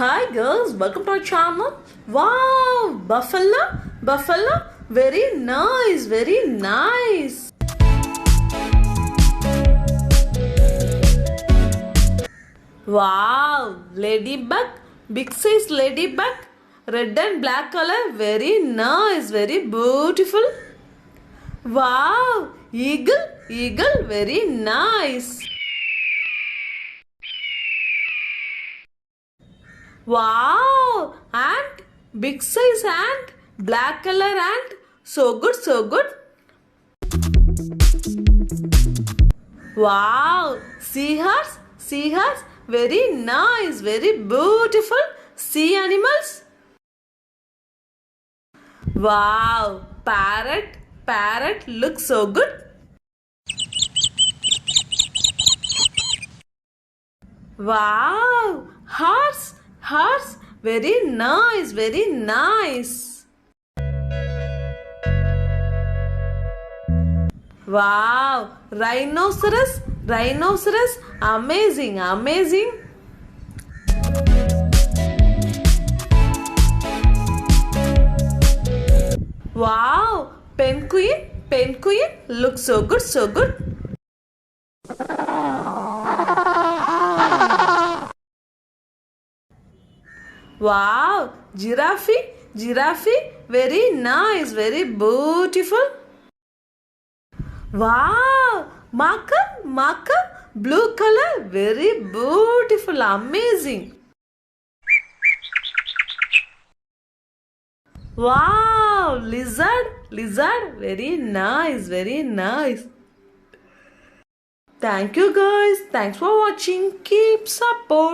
Hi girls, welcome to our channel. Wow, buffalo, very nice, very nice. Wow, ladybug, big size ladybug, red and black color, very nice, very beautiful. Wow, eagle, very nice. Wow, ant, big size ant, black color ant, so good, so good. Wow, seahorse, very nice, very beautiful. Sea animals. Wow, parrot, looks so good. Wow, horse, very nice, very nice. Wow, rhinoceros, amazing, amazing. Wow, penguin, looks so good, so good. Wow, giraffe, very nice, very beautiful. Wow, marker, blue color, very beautiful, amazing. Wow, lizard, very nice, very nice. Thank you guys. Thanks for watching. Keep support.